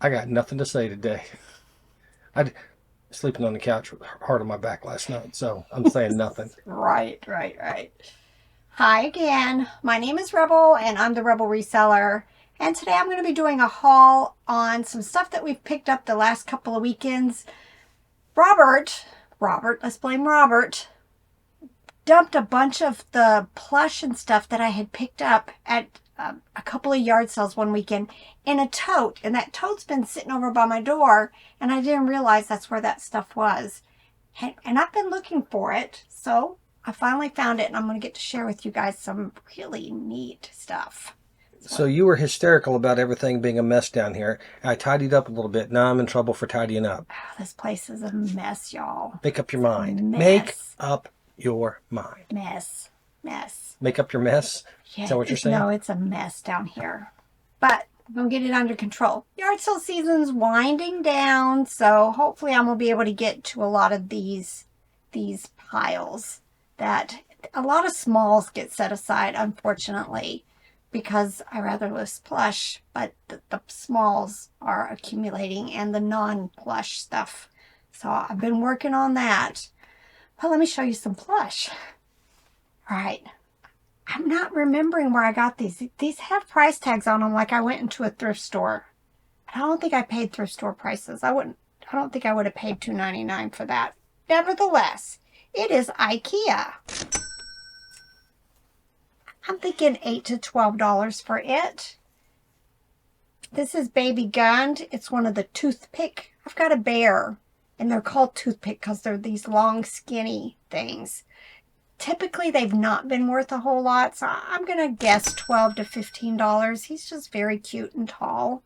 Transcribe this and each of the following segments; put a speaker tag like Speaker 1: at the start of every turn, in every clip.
Speaker 1: I got nothing to say today. I sleeping on the couch with hard on my back last night, so I'm saying nothing.
Speaker 2: Right, right, right. Hi again. My name is Rebel and I'm the Rebel Reseller. And today I'm going to be doing a haul on some stuff that we've picked up the last couple of weekends. Let's blame Robert, dumped a bunch of the plush and stuff that I had picked up at a couple of yard sales one weekend in a tote. And that tote's been sitting over by my door and I didn't realize that's where that stuff was. And I've been looking for it, so I finally found it, and I'm going to get to share with you guys some really neat stuff.
Speaker 1: So
Speaker 2: So,
Speaker 1: you were hysterical about everything being a mess down here. I tidied up a little bit. Now I'm in trouble for tidying up.
Speaker 2: this place is a mess, y'all.
Speaker 1: Make up your
Speaker 2: It's a
Speaker 1: mind. Make
Speaker 2: mess,
Speaker 1: up your mind.
Speaker 2: mess, mess.
Speaker 1: Make up your mess. Is that
Speaker 2: Yeah,
Speaker 1: what you're saying?
Speaker 2: no, it's a mess down here. But I'm going to get it under control. Yard sale season's winding down, so hopefully I'm going to be able to get to a lot of these piles that a lot of smalls get set aside, unfortunately, because I rather list plush, but the smalls are accumulating and the non-plush stuff. So I've been working on that. Well, let me show you some plush. All right. I'm not remembering where I got these. These have price tags on them like I went into a thrift store. I don't think I paid thrift store prices. I don't think I would have paid $2.99 for that. Nevertheless, it is IKEA. I'm thinking $8 to $12 for it. This is Baby Gund. It's one of the toothpick. I've got a bear, and they're called toothpick because they're these long, skinny things. Typically, they've not been worth a whole lot, so I'm going to guess $12 to $15. He's just very cute and tall.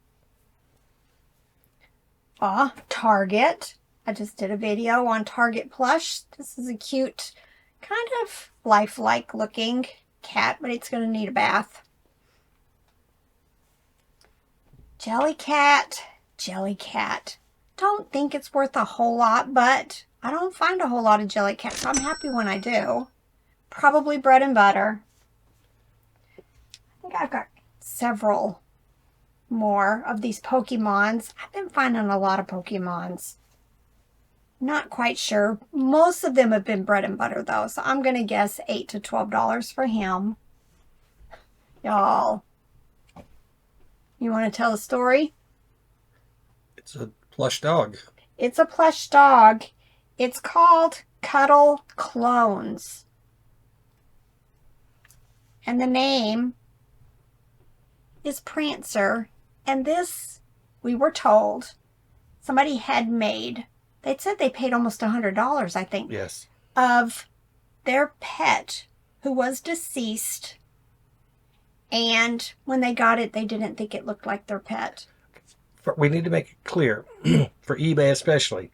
Speaker 2: Target. I just did a video on Target plush. This is a cute, kind of lifelike looking cat, but it's going to need a bath. Jellycat. Don't think it's worth a whole lot, but I don't find a whole lot of Jellycat, so I'm happy when I do. Probably bread and butter. I think I've got several more of these Pokemons. I've been finding a lot of Pokemons. Not quite sure. Most of them have been bread and butter though, so I'm going to guess $8 to $12 for him. Y'all, you want to tell a story?
Speaker 1: It's a plush dog.
Speaker 2: It's a plush dog. It's called Cuddle Clones. And the name is Prancer. And this, we were told, somebody had made, they said they paid almost $100, I think,
Speaker 1: Yes.
Speaker 2: of their pet who was deceased. And when they got it, they didn't think it looked like their pet.
Speaker 1: We need to make it clear, for eBay especially,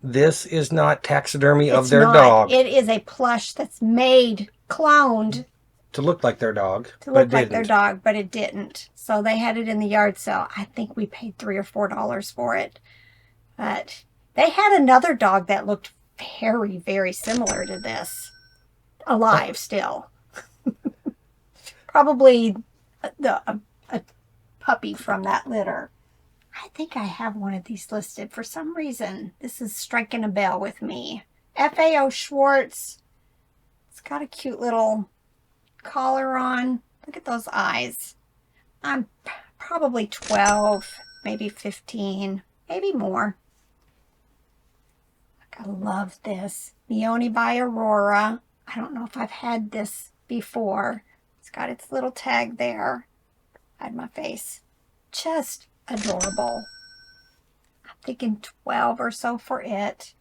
Speaker 1: this is not taxidermy of
Speaker 2: It's
Speaker 1: their
Speaker 2: not.
Speaker 1: dog
Speaker 2: It is a plush that's made, cloned,
Speaker 1: to look like their dog,
Speaker 2: to
Speaker 1: but it
Speaker 2: look like their
Speaker 1: didn't.
Speaker 2: dog, but it didn't. So they had it in the yard sale. I think we paid $3 or $4 for it. But they had another dog that looked very, very similar to this. Alive still. Probably a puppy from that litter. I think I have one of these listed for some reason. This is striking a bell with me. FAO Schwartz. It's got a cute little collar on. Look at those eyes. I'm probably 12, maybe 15, maybe more. I love this. Meoni by Aurora. I don't know if I've had this before. It's got its little tag there. Hide my face. Just adorable. I'm thinking 12 or so for it.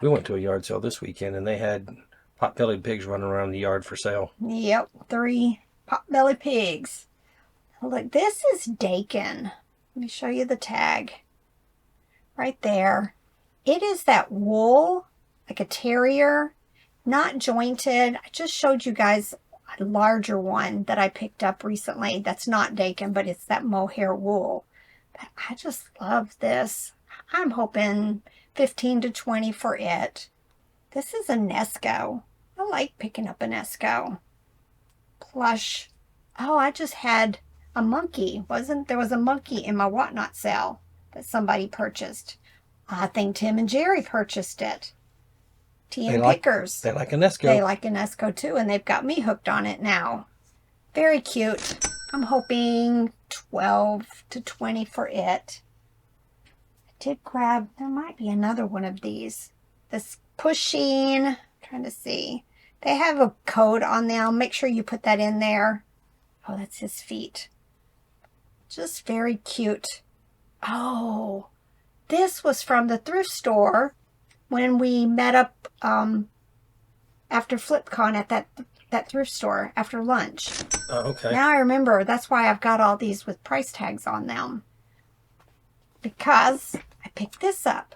Speaker 1: We went to a yard sale this weekend and they had pot-bellied pigs running around the yard for sale.
Speaker 2: Yep, 3 pot-belly pigs. Look, this is Dakin. Let me show you the tag. Right there. It is that wool, like a terrier, not jointed. I just showed you guys a larger one that I picked up recently. That's not Dakin, but it's that mohair wool. But I just love this. I'm hoping 15 to 20 for it. This is a Nesco. I like picking up a Nesco. Plush. Oh, I just had a monkey. There was a monkey in my whatnot sale that somebody purchased. I think Tim and Jerry purchased it. Tea and Pickers.
Speaker 1: They like Enesco.
Speaker 2: They like Enesco too, and they've got me hooked on it now. Very cute. I'm hoping 12 to 20 for it. I did grab, there might be another one of these. This Pushing, trying to see. They have a code on them. Make sure you put that in there. Oh, that's his feet. Just very cute. Oh, this was from the thrift store when we met up after FlipCon at that thrift store after lunch.
Speaker 1: Oh, okay.
Speaker 2: Now I remember. That's why I've got all these with price tags on them. Because I picked this up.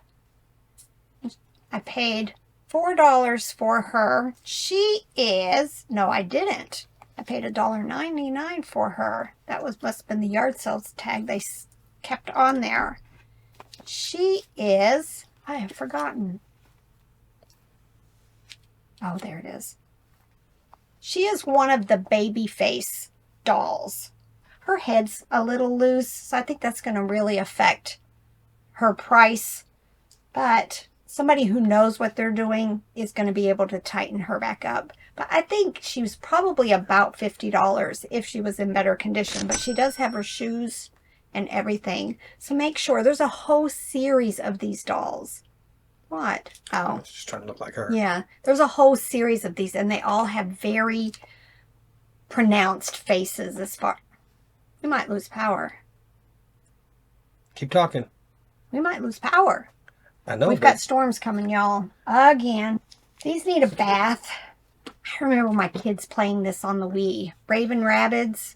Speaker 2: I paid $4 for her. She is... No, I didn't. I paid $1.99 for her. That must have been the yard sales tag they kept on there. She is... I have forgotten. Oh, there it is. She is one of the baby face dolls. Her head's a little loose, so I think that's going to really affect her price. But somebody who knows what they're doing is going to be able to tighten her back up. But I think she was probably about $50 if she was in better condition. But she does have her shoes and everything. So make sure. There's a whole series of these dolls. What? Oh.
Speaker 1: She's trying to look like her.
Speaker 2: Yeah. There's a whole series of these, and they all have very pronounced faces as far... We might lose power.
Speaker 1: Keep talking.
Speaker 2: We might lose power.
Speaker 1: I know.
Speaker 2: We've got storms coming, y'all. Again. These need a bath. I remember my kids playing this on the Wii. Raven Rabbids.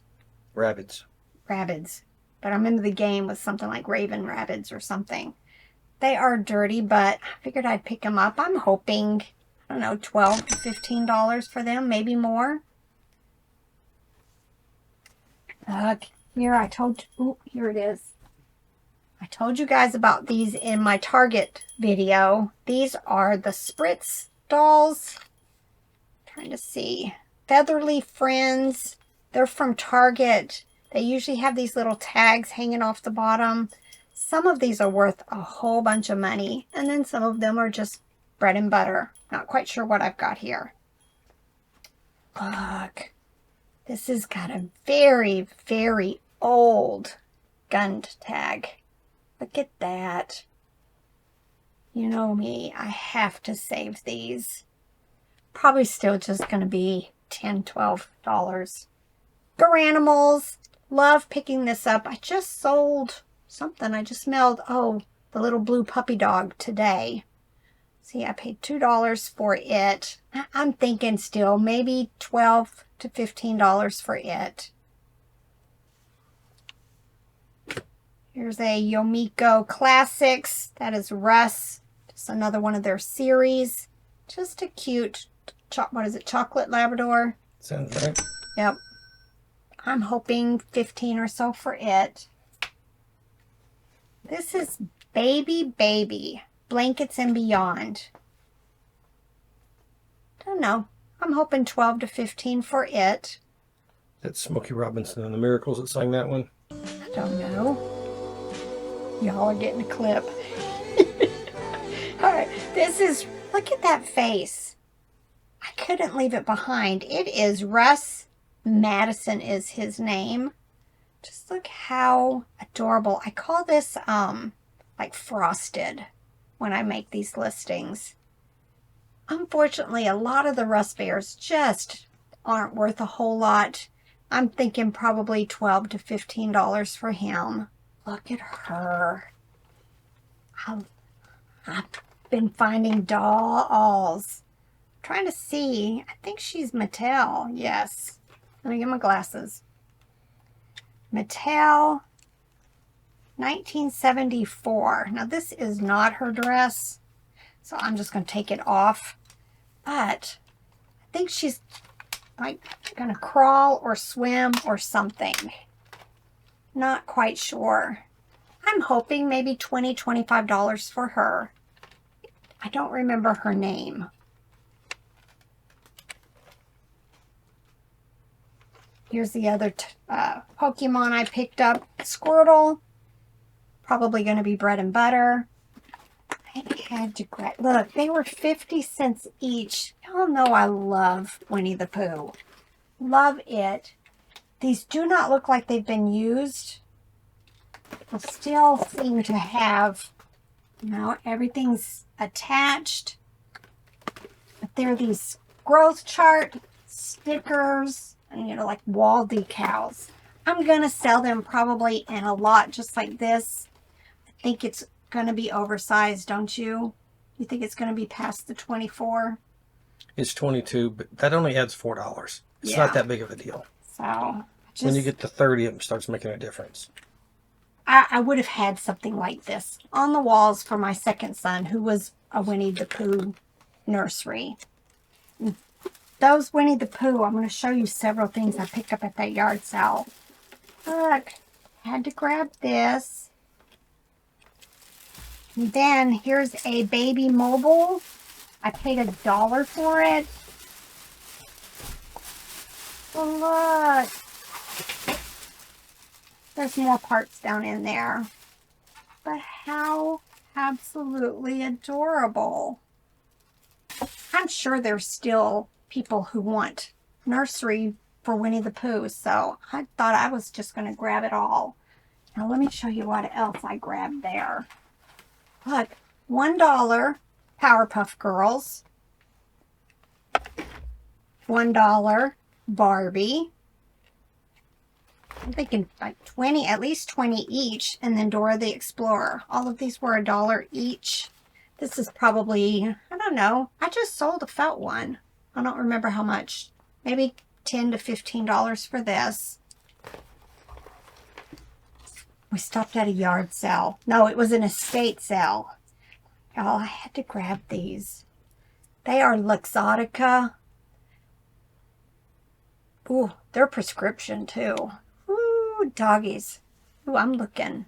Speaker 1: Rabbids.
Speaker 2: Rabbids. But I remember the game was something like Raven Rabbids or something. They are dirty, but I figured I'd pick them up. I'm hoping, I don't know, $12 to $15 for them, maybe more. Here, I told you, ooh, here it is. I told you guys about these in my Target video. These are the Spritz dolls. Trying to see. Featherly Friends. They're from Target. They usually have these little tags hanging off the bottom. Some of these are worth a whole bunch of money. And then some of them are just bread and butter. Not quite sure what I've got here. Look. This has got a very, very old gund tag. Look at that. You know me. I have to save these. Probably still just going to be $10, $12. Garanimals. Love picking this up. I just sold something. I just mailed, oh, the little blue puppy dog today. See, I paid $2 for it. I'm thinking still maybe $12 to $15 for it. Here's a Yomiko Classics. That is Russ. Just another one of their series. Just a cute, what is it, chocolate Labrador?
Speaker 1: Sounds right.
Speaker 2: Yep. I'm hoping 15 or so for it. This is Baby Blankets and Beyond. Don't know. I'm hoping 12 to 15 for it.
Speaker 1: That's Smokey Robinson and the Miracles that sang that one.
Speaker 2: I don't know. Y'all are getting a clip. Alright, this is, look at that face. I couldn't leave it behind. It is Russ Madison is his name. Just look how adorable. I call this like frosted when I make these listings. Unfortunately, a lot of the Russ Bears just aren't worth a whole lot. I'm thinking probably $12 to $15 for him. Look at her. I've been finding dolls. Trying to see. I think she's Mattel. Yes. Let me get my glasses. Mattel 1974. Now this is not her dress, so I'm just going to take it off. But I think she's like going to crawl or swim or something. Not quite sure. I'm hoping maybe $20, $25 for her. I don't remember her name. Here's the other Pokemon I picked up. Squirtle. Probably going to be bread and butter. I had to grab... Look, they were 50 cents each. Y'all know I love Winnie the Pooh. Love it. These do not look like they've been used. They still seem to have... You know, everything's attached. But they're these growth chart stickers and, you know, like wall decals. I'm going to sell them probably in a lot just like this. I think it's going to be oversized, don't you? You think it's going to be past the 24?
Speaker 1: It's 22, but that only adds $4. It's
Speaker 2: Yeah.
Speaker 1: not that big of a deal.
Speaker 2: So, just,
Speaker 1: when you get to 30, it starts making a difference.
Speaker 2: I would have had something like this on the walls for my second son, who was a Winnie the Pooh nursery. Those Winnie the Pooh, I'm going to show you several things I picked up at that yard sale. Look, had to grab this. And then here's a baby mobile. I paid $1 for it. Oh, look. There's more parts down in there. But how absolutely adorable. I'm sure there's still people who want nursery for Winnie the Pooh, so I thought I was just going to grab it all. Now let me show you what else I grabbed there. Look, $1 Powerpuff Girls, $1 Barbie. I'm thinking like 20, at least 20 each, and then Dora the Explorer. All of these were $1 each. This is probably, I don't know, I just sold a felt one. I don't remember how much. Maybe $10 to $15 for this. We stopped at a yard sale. No, it was an estate sale. Y'all, I had to grab these. They are Luxottica. Ooh, they're prescription too. Ooh, doggies. Ooh, I'm looking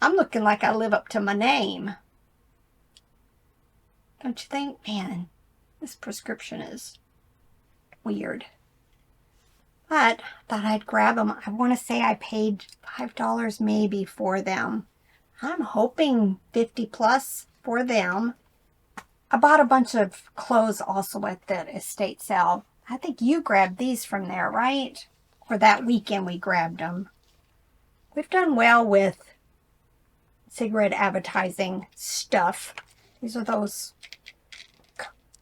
Speaker 2: like I live up to my name. Don't you think? Man, this prescription is weird. But I thought I'd grab them. I want to say I paid $5 maybe for them. I'm hoping 50 plus for them. I bought a bunch of clothes also at the estate sale. I think you grabbed these from there, right? Or that weekend we grabbed them. We've done well with cigarette advertising stuff. These are those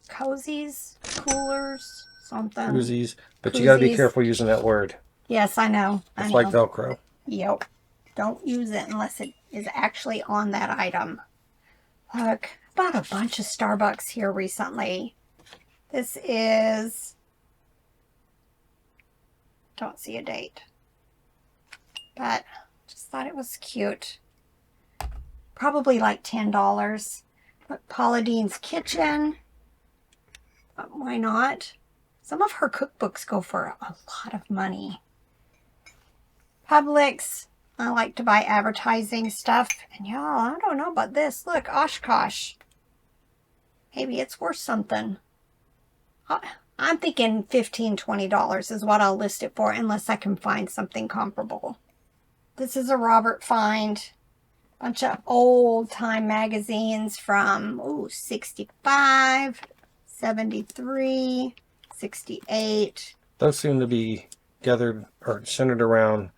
Speaker 2: cozies, coolers, something.
Speaker 1: Koozies. But you got to be
Speaker 2: Koozies.
Speaker 1: careful using that word.
Speaker 2: Yes, I know.
Speaker 1: It's like Velcro.
Speaker 2: Yep. Don't use it unless it is actually on that item. Look, I bought a bunch of Starbucks here recently. This is... Don't see a date. But just thought it was cute. Probably like $10. Look, Paula Deen's Kitchen. But why not? Some of her cookbooks go for a lot of money. Publix. I like to buy advertising stuff. And y'all, I don't know about this. Look, Oshkosh. Maybe it's worth something. I'm thinking $15, $20 is what I'll list it for unless I can find something comparable. This is a Robert find. Bunch of old time magazines from 65, 73, 68.
Speaker 1: Those seem to be gathered or centered around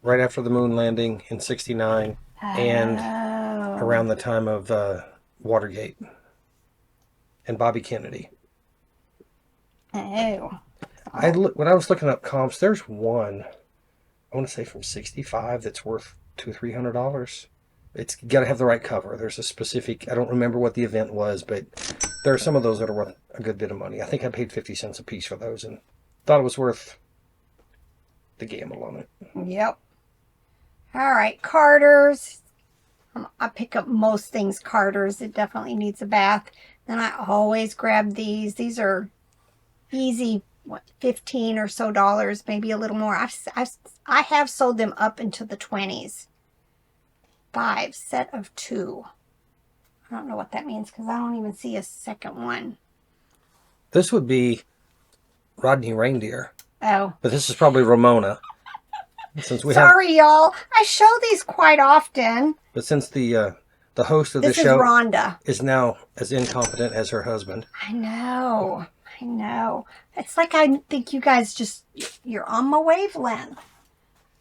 Speaker 1: right after the moon landing in 69 and around the time of Watergate and Bobby Kennedy.
Speaker 2: Oh.
Speaker 1: When I was looking up comps, there's one, I want to say from 65 that's worth $200-$300. It's got to have the right cover. There's a specific, I don't remember what the event was, but there are some of those that are worth a good bit of money. I think I paid 50 cents a piece for those and thought it was worth the gamble on it.
Speaker 2: Yep. All right, Carter's. I pick up most things Carter's. It definitely needs a bath. Then I always grab these. These are easy, what, $15 or so, maybe a little more. I have sold them up into the 20s. 5, set of 2. I don't know what that means because I don't even see a second one.
Speaker 1: This would be Rodney Reindeer.
Speaker 2: Oh.
Speaker 1: But this is probably Ramona. Since we have,
Speaker 2: Sorry, y'all. I show these quite often.
Speaker 1: but since the host of the
Speaker 2: This is
Speaker 1: show
Speaker 2: Rhonda.
Speaker 1: is now as incompetent as her husband.
Speaker 2: I know. I know. It's like I think you guys just, you're on my wavelength.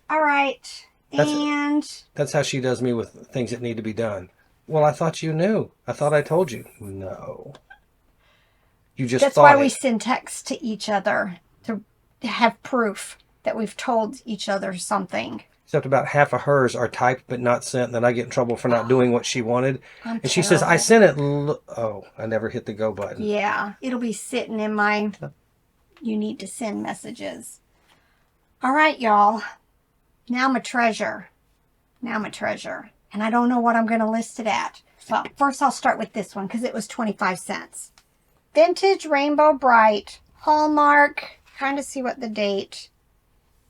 Speaker 2: All right.
Speaker 1: That's how she does me with things that need to be done. Well, I thought you knew. I thought I told you. No. You just
Speaker 2: That's
Speaker 1: thought
Speaker 2: why we
Speaker 1: it.
Speaker 2: send texts to each other to have proof that we've told each other something.
Speaker 1: Except about half of hers are typed but not sent, and then I get in trouble for not doing what she wanted.
Speaker 2: I'm
Speaker 1: And she says, I
Speaker 2: terrible.
Speaker 1: sent it. Oh, I never hit the go button.
Speaker 2: Yeah, it'll be sitting in my you need to send messages. All right, y'all. Now I'm a treasure. Now I'm a treasure. And I don't know what I'm going to list it at. Well, first I'll start with this one because it was 25 cents. Vintage Rainbow Bright Hallmark. Trying to see what the date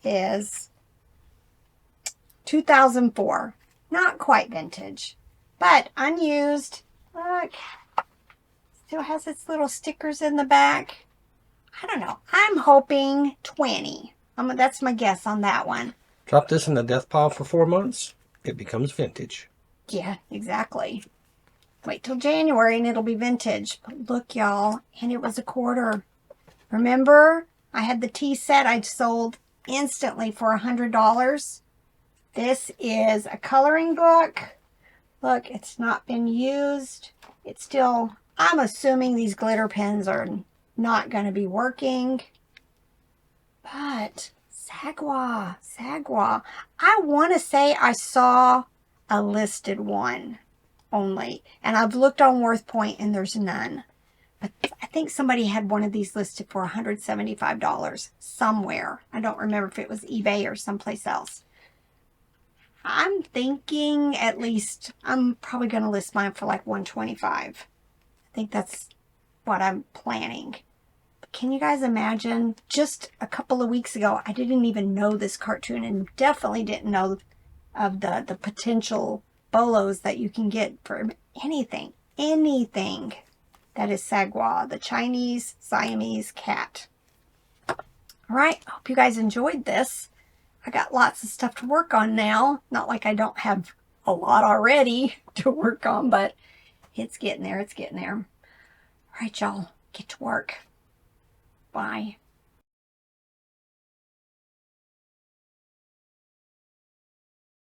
Speaker 2: is. 2004. Not quite vintage, but unused. Look. Still has its little stickers in the back. I don't know. I'm hoping 20. That's my guess on that one.
Speaker 1: Drop this in the death pile for 4 months. It becomes vintage.
Speaker 2: Yeah, exactly. Wait till January and it'll be vintage. But look, y'all. And it was a quarter. Remember? I had the tea set I'd sold instantly for $100. This is a coloring book. Look, it's not been used. It's still... I'm assuming these glitter pens are not going to be working. But Sagwa. I want to say I saw a listed one only. And I've looked on WorthPoint and there's none. But I think somebody had one of these listed for $175 somewhere. I don't remember if it was eBay or someplace else. I'm thinking at least I'm probably going to list mine for like $125. I think that's what I'm planning. But can you guys imagine? Just a couple of weeks ago, I didn't even know this cartoon and definitely didn't know of the potential bolos that you can get for anything that is Sagwa, the Chinese Siamese cat. All right, I hope you guys enjoyed this. I got lots of stuff to work on now. Not like I don't have a lot already to work on, but it's getting there. It's getting there. All right, y'all. Get to work. Bye.